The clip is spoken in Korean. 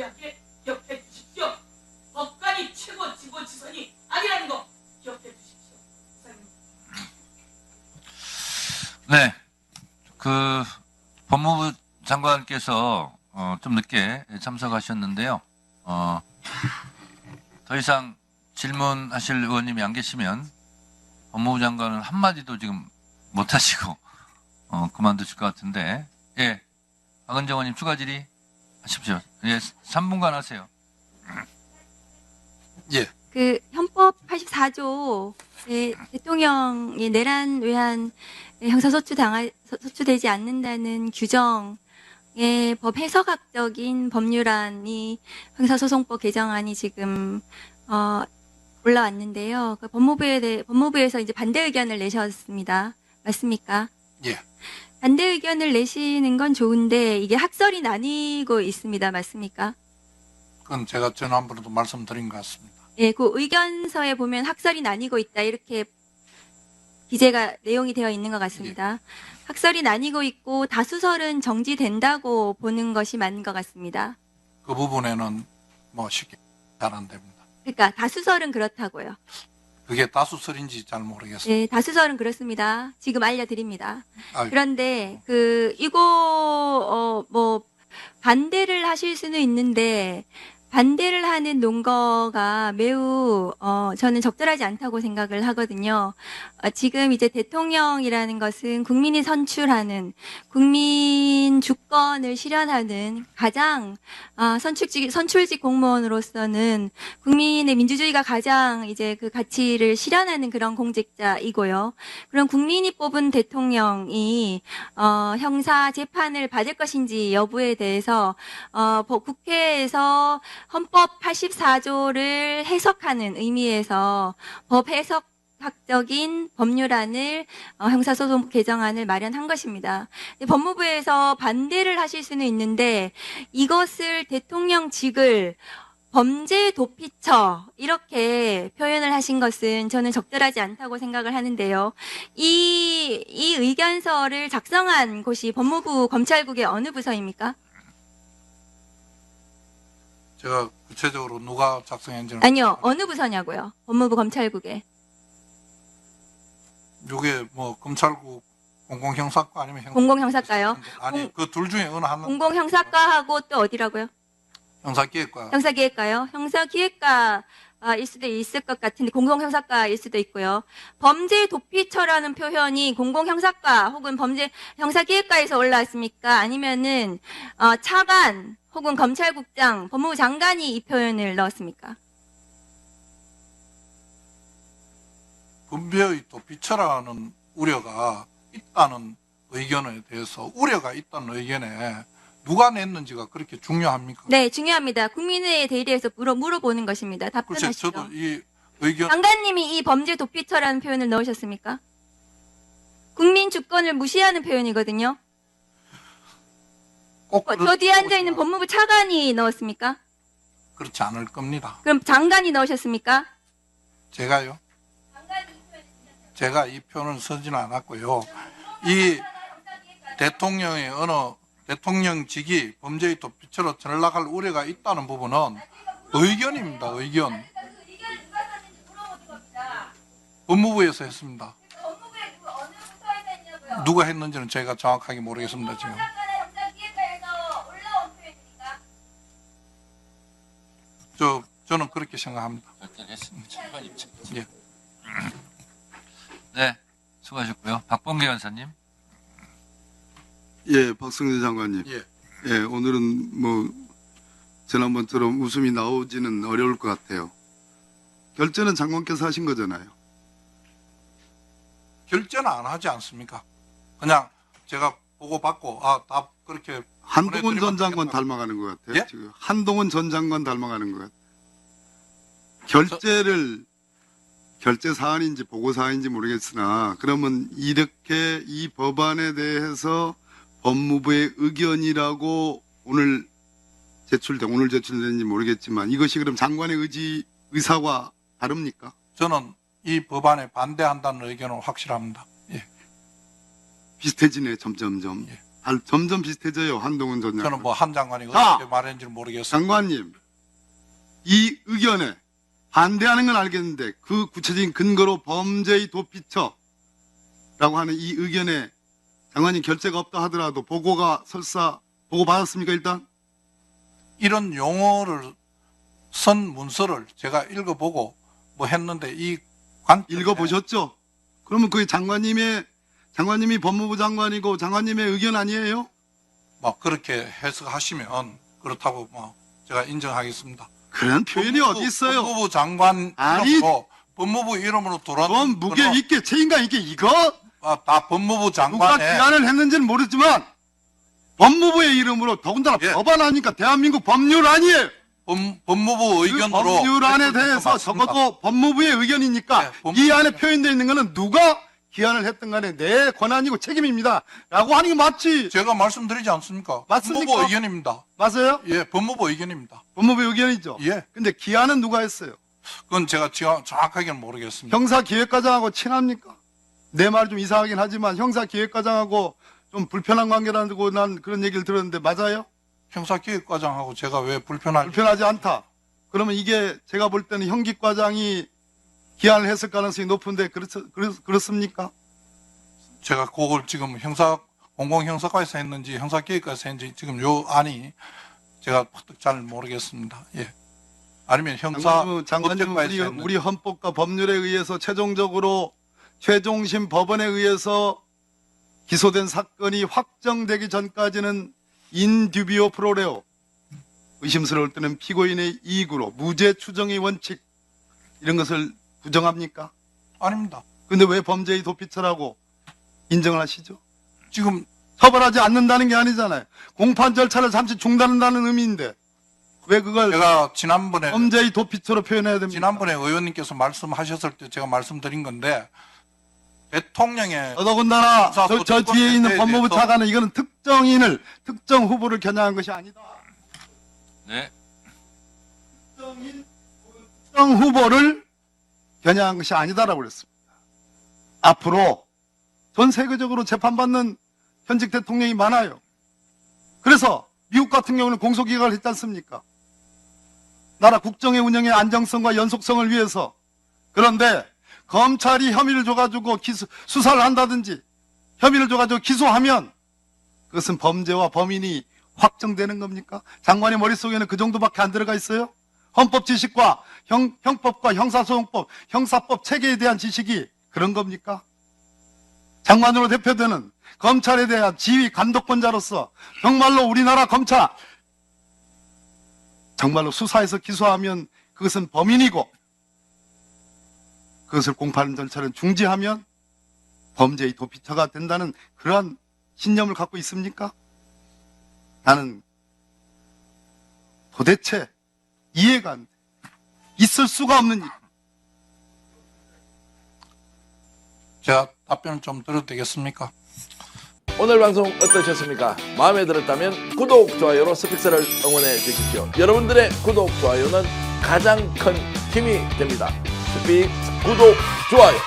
중대하게 기억해 주십시오. 법관이 최고 지도지선이 아니라는 거 기억해 주십시오. 이상입니다. 네, 그 법무부 장관께서 좀 늦게 참석하셨는데요. 더 이상 질문하실 의원님이 안 계시면 법무부 장관은 한마디도 지금 못 하시고 그만두실 것 같은데, 예, 박은정 의원님 추가 질의 하십시오. 예, 3분간 하세요. 예. 그 헌법 84조 대통령이 내란 외환 형사소추되지 않는다는 규정의 법 해석학적인 법률안이 형사소송법 개정안이 지금 올라왔는데요. 그 법무부에서 이제 반대 의견을 내셨습니다. 맞습니까? 예. 반대 의견을 내시는 건 좋은데 이게 학설이 나뉘고 있습니다. 맞습니까? 그건 제가 지난번에도 말씀드린 것 같습니다. 예, 그 의견서에 보면 학설이 나뉘고 있다 이렇게 기재가 내용이 되어 있는 것 같습니다. 학설이 나뉘고 있고 다수설은 정지된다고 보는 것이 맞는 것 같습니다. 그 부분에는 뭐 쉽게 잘 안 됩니다. 그러니까 다수설은 그렇다고요. 그게 다수설인지 잘 모르겠습니다. 예, 다수설은 그렇습니다. 지금 알려드립니다. 아이고. 그런데 이거 뭐 반대를 하실 수는 있는데 반대를 하는 논거가 매우 저는 적절하지 않다고 생각을 하거든요. 지금 이제 대통령이라는 것은 국민이 국민 주권을 실현하는 가장 선출직 공무원으로서는 국민의 민주주의가 가장 이제 그 가치를 실현하는 그런 공직자이고요. 그럼 국민이 뽑은 대통령이 형사 재판을 받을 것인지 여부에 대해서 국회에서 헌법 84조를 해석하는 의미에서 법 해석학적인 법률안을 형사소송 개정안을 마련한 것입니다. 법무부에서 반대를 하실 수는 있는데 이것을 대통령직을 범죄 도피처 이렇게 표현을 하신 것은 저는 적절하지 않다고 생각을 하는데요. 이 의견서를 작성한 곳이 법무부 검찰국의 어느 부서입니까? 제가 구체적으로 누가 작성했는지는 아니요. 어느 부서냐고요. 법무부 검찰국에. 이게 뭐 검찰국 공공형사과 아니면 공공형사과요? 아니 그 둘 중에 어느 하나 공공형사과하고 또 어디라고요? 형사기획과. 형사기획과요? 형사기획과일 수도 있을 것 같은데 공공형사과일 수도 있고요. 범죄 도피처라는 표현이 공공형사과 혹은 형사기획과에서 올라왔습니까? 아니면은 차관 혹은 검찰국장, 법무부 장관이 이 표현을 넣었습니까? 범죄의 도피처라는 우려가 있다는 의견에 대해서 우려가 있다는 의견에 누가 냈는지가 그렇게 중요합니까? 네, 중요합니다. 국민의 대의에서 물어보는 것입니다. 글쎄 답변하시죠. 저도 이 의견 장관님이 이 범죄 도피처라는 표현을 넣으셨습니까? 국민 주권을 무시하는 표현이거든요. 꼭 저 뒤에 앉아있는 그렇지만 법무부 차관이 넣었습니까? 그렇지 않을 겁니다. 그럼 장관이 넣으셨습니까? 제가요? 제가 이 표현을 쓰지는 않았고요. 이 대통령의 어느 대통령직이 범죄의 도피처로 전락할 우려가 있다는 부분은 의견입니다. 의견. 법무부에서 했습니다. 누가 했는지는 제가 정확하게 모르겠습니다. 지금. 저는 그렇게 생각합니다. 예. 네, 수고하셨고요. 박범계 원사님. 예, 박성재 장관님. 예. 예, 오늘은 뭐 지난번처럼 웃음이 나오지는 어려울 것 같아요. 결제는 장관께서 하신 거잖아요. 결제는 안 하지 않습니까? 그냥 제가 보고받고 다 그렇게 한동훈 전 보내드리면 장관 되겠다. 닮아가는 것 같아요. 예? 지금 한동훈 전 장관 닮아가는 것 같아요. 결제 사안인지 보고 사안인지 모르겠으나 그러면 이렇게 이 법안에 대해서 법무부의 의견이라고 오늘 제출된지 모르겠지만 이것이 그럼 장관의 의사와 다릅니까? 저는 이 법안에 반대한다는 의견은 확실합니다. 예. 비슷해지네 점점점. 예. 점점 비슷해져요. 한동훈 전 장관. 저는 뭐 한 장관이 자, 어떻게 말했는지 모르겠습니다. 장관님, 이 의견에 반대하는 건 알겠는데 그 구체적인 근거로 범죄의 도피처라고 하는 이 의견에 장관님 결재가 없다 하더라도 보고 받았습니까 일단? 이런 용어를 쓴 문서를 제가 읽어보고 뭐 했는데 이 관점에 읽어보셨죠? 그러면 그게 장관님이 법무부 장관이고 장관님의 의견 아니에요? 뭐 그렇게 해석하시면 그렇다고 뭐 제가 인정하겠습니다. 그런 표현이 어디 있어요? 법무부 장관 아니, 이름으로 법무부 이름으로 좀 돌아온 무게 있게 책임감 있게 이거 다 법무부 누가 장관의 기한을 했는지는 모르지만 법무부의 이름으로 더군다나 예. 법안 하니까 대한민국 법률 아니에요. 법무부 그 의견으로 법률안에 대해서 맞습니다. 적어도 법무부의 의견이니까 네, 법무부 이 안에 표현되어 있는 것은 누가 기한을 했든 간에 내 권한이고 책임입니다. 라고 하는 게 맞지. 제가 말씀드리지 않습니까? 맞습니까? 법무부 의견입니다. 맞아요? 예, 법무부 의견입니다. 법무부 의견이죠. 예, 근데 기한은 누가 했어요? 그건 제가 정확하게는 모르겠습니다. 형사기획과장하고 친합니까? 내 말 좀 이상하긴 하지만 형사기획과장하고 좀 불편한 관계라고 난 그런 얘기를 들었는데 맞아요? 형사기획과장하고 제가 왜 불편하지 않다. 그러면 이게 제가 볼 때는 형기과장이 기한을 했을 가능성이 높은데 그렇습니까? 제가 그걸 지금 공공형사과에서 했는지 형사기획과에서 했는지 지금 요 안이 제가 잘 모르겠습니다. 예. 아니면 장관님은 법제과에서 했는지. 우리 헌법과 법률에 의해서 최종심 법원에 의해서 기소된 사건이 확정되기 전까지는 인듀비오 프로레오, 의심스러울 때는 피고인의 이익으로 무죄 추정의 원칙, 이런 것을 부정합니까? 아닙니다. 근데 왜 범죄의 도피처라고 인정을 하시죠? 지금 처벌하지 않는다는 게 아니잖아요. 공판 절차를 잠시 중단한다는 의미인데 왜 그걸 제가 지난번에 범죄의 도피처로 표현해야 됩니까? 지난번에 의원님께서 말씀하셨을 때 제가 말씀드린 건데 대통령의 더더군다나 저 뒤에 있는 법무부 대해서 차관은 이거는 특정 후보를 겨냥한 것이 아니다. 네. 특정 후보를 겨냥한 것이 아니다라고 그랬습니다. 앞으로 전 세계적으로 재판받는 현직 대통령이 많아요. 그래서 미국 같은 경우는 공소기각을 했지 않습니까? 나라 국정의 운영의 안정성과 연속성을 위해서. 그런데 검찰이 혐의를 줘가지고 수사를 한다든지 혐의를 줘가지고 기소하면 그것은 범죄와 범인이 확정되는 겁니까? 장관의 머릿속에는 그 정도밖에 안 들어가 있어요? 헌법 지식과 형법과 형사소송법, 형사법 체계에 대한 지식이 그런 겁니까? 장관으로 대표되는 검찰에 대한 지휘 감독권자로서 정말로 우리나라 검찰 정말로 수사해서 기소하면 그것은 범인이고 그것을 공판 절차를 중지하면 범죄의 도피처가 된다는 그러한 신념을 갖고 있습니까? 나는 도대체 이해가 안 돼. 있을 수가 없는 일. 제가 답변을 좀 드려도 되겠습니까? 오늘 방송 어떠셨습니까? 마음에 들었다면 구독, 좋아요로 스픽스를 응원해 주십시오. 여러분들의 구독, 좋아요는 가장 큰 힘이 됩니다. 스픽스 구독, 좋아요.